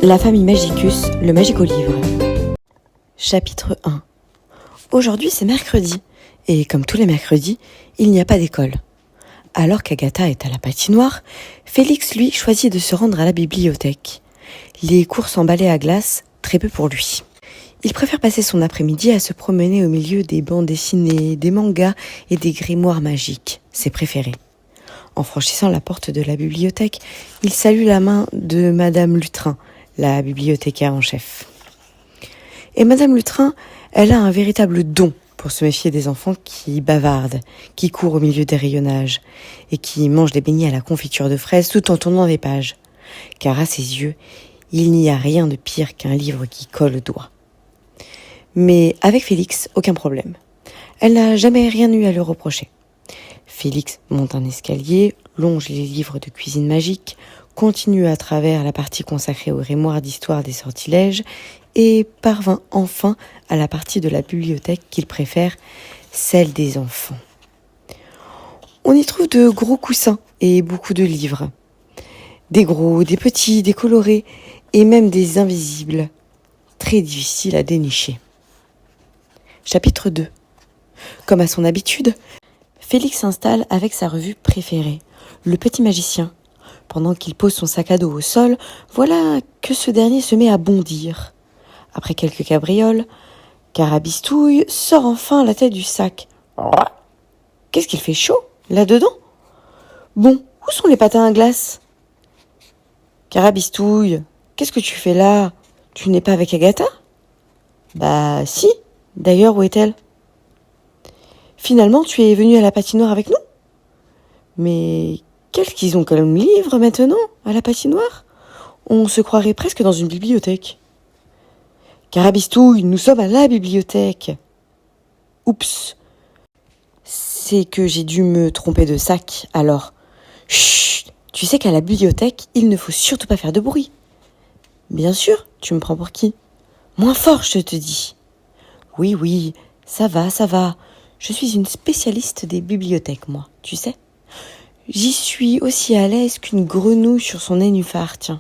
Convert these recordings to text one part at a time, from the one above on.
La famille Magicus, le Magico-livre. Chapitre 1. Aujourd'hui c'est mercredi, et comme tous les mercredis, il n'y a pas d'école. Alors qu'Agatha est à la patinoire, Félix lui choisit de se rendre à la bibliothèque. Les cours sont emballés à glace, très peu pour lui. Il préfère passer son après-midi à se promener au milieu des bandes dessinées, des mangas et des grimoires magiques, ses préférés. En franchissant la porte de la bibliothèque, il salue la main de Madame Lutrin, la bibliothécaire en chef. Et Madame Lutrin, elle a un véritable don pour se méfier des enfants qui bavardent, qui courent au milieu des rayonnages et qui mangent des beignets à la confiture de fraises tout en tournant des pages. Car à ses yeux, il n'y a rien de pire qu'un livre qui colle au doigt. Mais avec Félix, aucun problème. Elle n'a jamais rien eu à lui reprocher. Félix monte un escalier, longe les livres de cuisine magique, continue à travers la partie consacrée au grimoire d'histoire des sortilèges et parvint enfin à la partie de la bibliothèque qu'il préfère, celle des enfants. On y trouve de gros coussins et beaucoup de livres. Des gros, des petits, des colorés et même des invisibles. Très difficiles à dénicher. Chapitre 2. Comme à son habitude, Félix s'installe avec sa revue préférée, Le Petit Magicien. Pendant qu'il pose son sac à dos au sol, voilà que ce dernier se met à bondir. Après quelques cabrioles, Carabistouille sort enfin la tête du sac. Qu'est-ce qu'il fait chaud, là-dedans? Bon, où sont les patins à glace? Carabistouille, qu'est-ce que tu fais là? Tu n'es pas avec Agatha? Bah si, d'ailleurs où est-elle? Finalement, tu es venu à la patinoire avec nous? Mais qu'est-ce qu'ils ont comme livre maintenant, à la patinoire? On se croirait presque dans une bibliothèque. Carabistouille, nous sommes à la bibliothèque. Oups, c'est que j'ai dû me tromper de sac, alors. Chut, tu sais qu'à la bibliothèque, il ne faut surtout pas faire de bruit. Bien sûr, tu me prends pour qui? Moins fort, je te dis. Oui, ça va. Je suis une spécialiste des bibliothèques, moi, tu sais. J'y suis aussi à l'aise qu'une grenouille sur son nénuphar, tiens.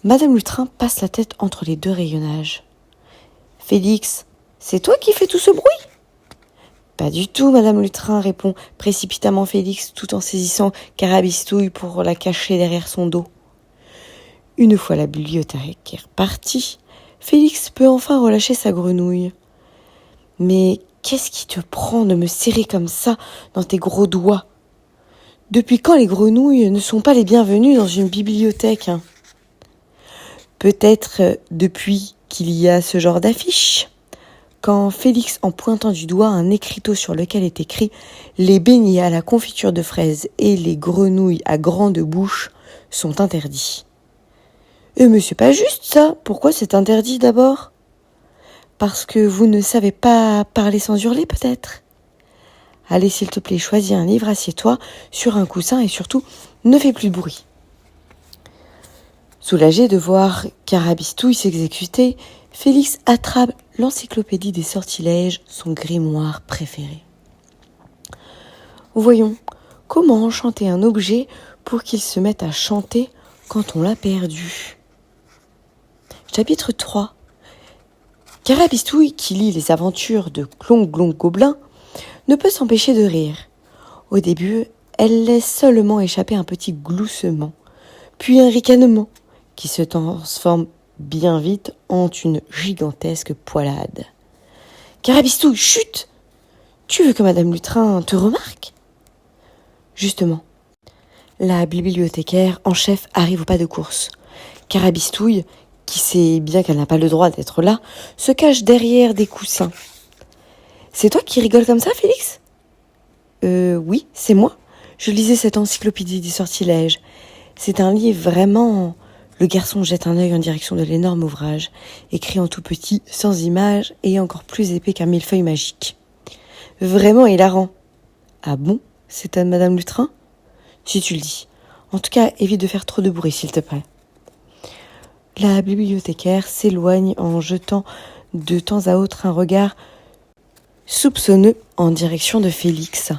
Madame Lutrin passe la tête entre les deux rayonnages. Félix, c'est toi qui fais tout ce bruit? Pas du tout, Madame Lutrin, répond précipitamment Félix tout en saisissant Carabistouille pour la cacher derrière son dos. Une fois la bibliothécaire partie, Félix peut enfin relâcher sa grenouille. Mais qu'est-ce qui te prend de me serrer comme ça dans tes gros doigts? Depuis quand les grenouilles ne sont pas les bienvenues dans une bibliothèque? Peut-être depuis qu'il y a ce genre d'affiche. Quand Félix, en pointant du doigt un écriteau sur lequel est écrit « Les beignets à la confiture de fraises et les grenouilles à grande bouche sont interdits ». Mais c'est pas juste ça, pourquoi c'est interdit d'abord? Parce que vous ne savez pas parler sans hurler peut-être? Allez s'il te plaît, choisis un livre, assieds-toi sur un coussin et surtout, ne fais plus de bruit. Soulagé de voir Carabistouille s'exécuter, Félix attrape l'encyclopédie des sortilèges, son grimoire préféré. Voyons, comment enchanter un objet pour qu'il se mette à chanter quand on l'a perdu? Chapitre 3. Carabistouille, qui lit les aventures de Clonc Glonc Gobelin, ne peut s'empêcher de rire. Au début, elle laisse seulement échapper un petit gloussement, puis un ricanement, qui se transforme bien vite en une gigantesque poilade. Carabistouille, chut! Tu veux que Madame Lutrin te remarque? Justement, la bibliothécaire en chef arrive au pas de course. Carabistouille, qui sait bien qu'elle n'a pas le droit d'être là, se cache derrière des coussins. C'est toi qui rigoles comme ça, Félix? Oui, c'est moi. Je lisais cette encyclopédie des sortilèges. C'est un livre vraiment... Le garçon jette un œil en direction de l'énorme ouvrage, écrit en tout petit, sans images et encore plus épais qu'un millefeuille magique. Vraiment hilarant. Ah bon? C'est à Madame Lutrin? Si tu le dis. En tout cas, évite de faire trop de bruit, s'il te plaît. La bibliothécaire s'éloigne en jetant de temps à autre un regard soupçonneux en direction de Félix.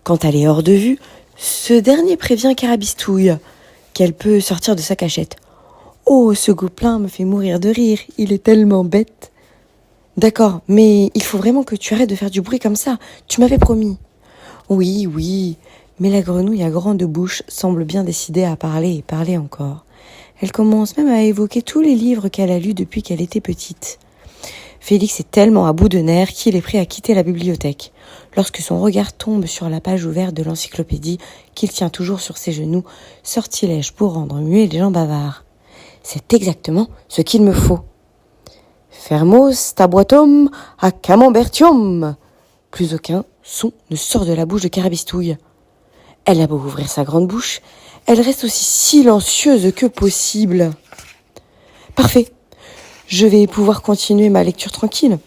Quand elle est hors de vue, ce dernier prévient Carabistouille qu'elle peut sortir de sa cachette. Oh, ce gobelin me fait mourir de rire, il est tellement bête. D'accord, mais il faut vraiment que tu arrêtes de faire du bruit comme ça, tu m'avais promis. Oui, oui, mais la grenouille à grande bouche semble bien décidée à parler et parler encore. Elle commence même à évoquer tous les livres qu'elle a lus depuis qu'elle était petite. Félix est tellement à bout de nerfs qu'il est prêt à quitter la bibliothèque. Lorsque son regard tombe sur la page ouverte de l'encyclopédie, qu'il tient toujours sur ses genoux, sortilège pour rendre muets les gens bavards. C'est exactement ce qu'il me faut. Fermos tabuatum a camembertium. Plus aucun son ne sort de la bouche de Carabistouille. Elle a beau ouvrir sa grande bouche, elle reste aussi silencieuse que possible. Parfait. Je vais pouvoir continuer ma lecture tranquille.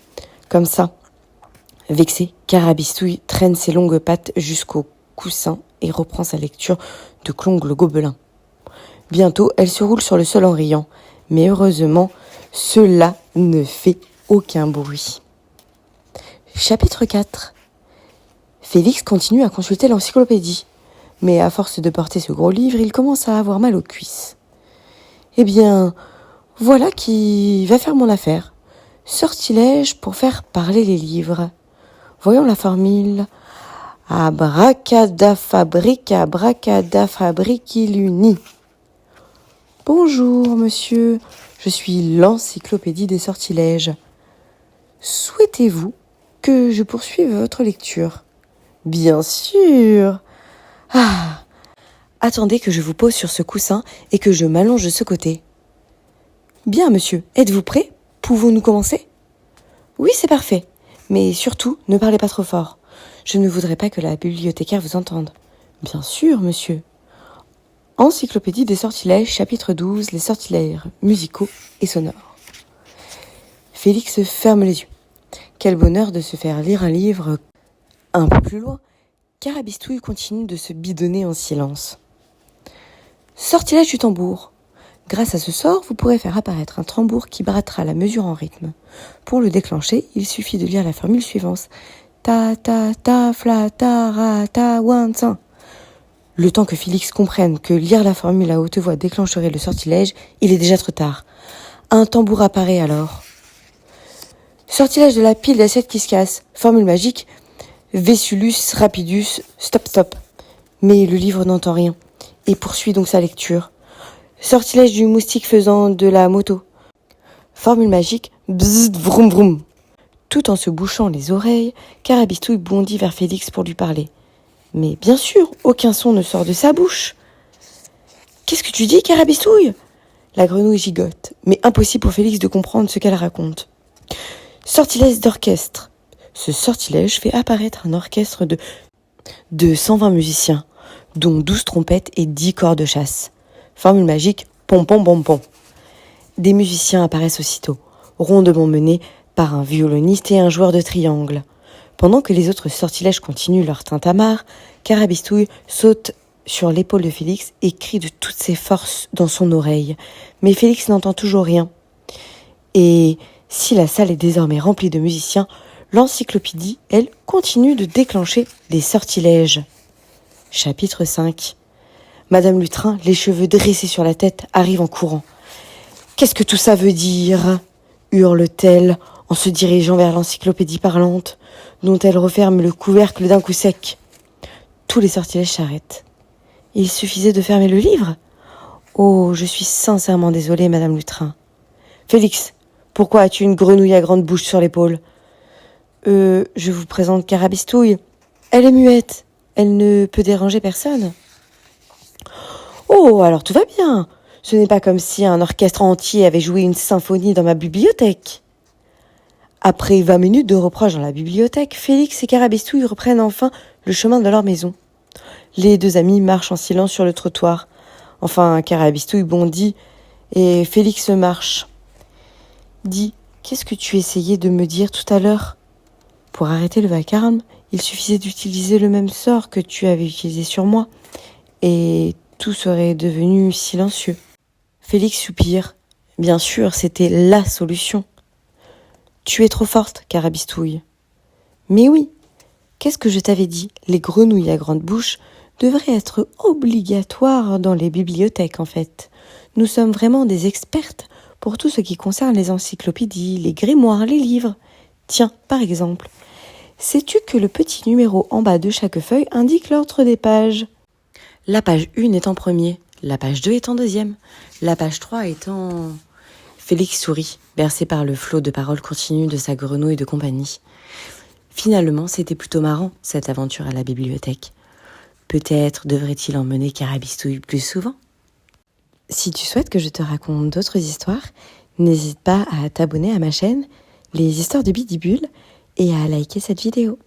Comme ça. Vexée, Carabistouille traîne ses longues pattes jusqu'au coussin et reprend sa lecture de Clongle le Gobelin. Bientôt, elle se roule sur le sol en riant. Mais heureusement, cela ne fait aucun bruit. Chapitre 4. Félix continue à consulter l'encyclopédie. Mais à force de porter ce gros livre, il commence à avoir mal aux cuisses. Eh bien, voilà qui va faire mon affaire. Sortilège pour faire parler les livres. Voyons la formule. Abracadafabriquiluni. Bonjour, monsieur. Je suis l'encyclopédie des sortilèges. Souhaitez-vous que je poursuive votre lecture? Bien sûr. Ah. Attendez que je vous pose sur ce coussin et que je m'allonge de ce côté. Bien, monsieur. Êtes-vous prêt? Pouvons-nous commencer? Oui, c'est parfait. Mais surtout, ne parlez pas trop fort. Je ne voudrais pas que la bibliothécaire vous entende. Bien sûr, monsieur. Encyclopédie des sortilèges, chapitre 12, les sortilèges musicaux et sonores. Félix ferme les yeux. Quel bonheur de se faire lire un livre un peu plus loin. Carabistouille continue de se bidonner en silence. Sortilège du tambour. Grâce à ce sort, vous pourrez faire apparaître un tambour qui brattera la mesure en rythme. Pour le déclencher, il suffit de lire la formule suivante. Ta ta ta fla ta ra ta wan san. Le temps que Félix comprenne que lire la formule à haute voix déclencherait le sortilège, il est déjà trop tard. Un tambour apparaît alors. Sortilège de la pile d'assiettes qui se casse. Formule magique. Vesulus rapidus stop stop. Mais le livre n'entend rien et poursuit donc sa lecture. Sortilège du moustique faisant de la moto. Formule magique, bzzz, vroom vroom. Tout en se bouchant les oreilles, Carabistouille bondit vers Félix pour lui parler. Mais bien sûr, aucun son ne sort de sa bouche. Qu'est-ce que tu dis, Carabistouille? La grenouille gigote, mais impossible pour Félix de comprendre ce qu'elle raconte. Sortilège d'orchestre. Ce sortilège fait apparaître un orchestre de 120 musiciens, dont 12 trompettes et 10 corps de chasse. Formule magique, pompon pompon. Des musiciens apparaissent aussitôt, rondement menés par un violoniste et un joueur de triangle. Pendant que les autres sortilèges continuent leur tintamarre, Carabistouille saute sur l'épaule de Félix et crie de toutes ses forces dans son oreille. Mais Félix n'entend toujours rien. Et si la salle est désormais remplie de musiciens, l'encyclopédie, elle, continue de déclencher les sortilèges. Chapitre 5. Madame Lutrin, les cheveux dressés sur la tête, arrive en courant. « Qu'est-ce que tout ça veut dire ?» hurle-t-elle en se dirigeant vers l'encyclopédie parlante, dont elle referme le couvercle d'un coup sec. Tous les sortilèges s'arrêtent. Il suffisait de fermer le livre? Oh, je suis sincèrement désolée, Madame Lutrin. Félix, pourquoi as-tu une grenouille à grande bouche sur l'épaule? Je vous présente Carabistouille. Elle est muette. Elle ne peut déranger personne. Oh, alors tout va bien. Ce n'est pas comme si un orchestre entier avait joué une symphonie dans ma bibliothèque. Après 20 minutes de reproches dans la bibliothèque, Félix et Carabistouille reprennent enfin le chemin de leur maison. Les deux amis marchent en silence sur le trottoir. Enfin, Carabistouille bondit et Félix marche. Dis, qu'est-ce que tu essayais de me dire tout à l'heure? Pour arrêter le vacarme, il suffisait d'utiliser le même sort que tu avais utilisé sur moi, et tout serait devenu silencieux. Félix soupire. Bien sûr, c'était la solution. Tu es trop forte, Carabistouille. Mais oui, qu'est-ce que je t'avais dit? Les grenouilles à grande bouche devrait être obligatoire dans les bibliothèques en fait. Nous sommes vraiment des expertes pour tout ce qui concerne les encyclopédies, les grimoires, les livres. Tiens, par exemple, sais-tu que le petit numéro en bas de chaque feuille indique l'ordre des pages ? La page 1 est en premier, la page 2 est en deuxième, la page 3 est en... Félix sourit, bercé par le flot de paroles continues de sa grenouille de compagnie. Finalement, c'était plutôt marrant, cette aventure à la bibliothèque. Peut-être devrait-il emmener Carabistouille plus souvent ? Si tu souhaites que je te raconte d'autres histoires, n'hésite pas à t'abonner à ma chaîne, Les Histoires de Bidibule, et à liker cette vidéo.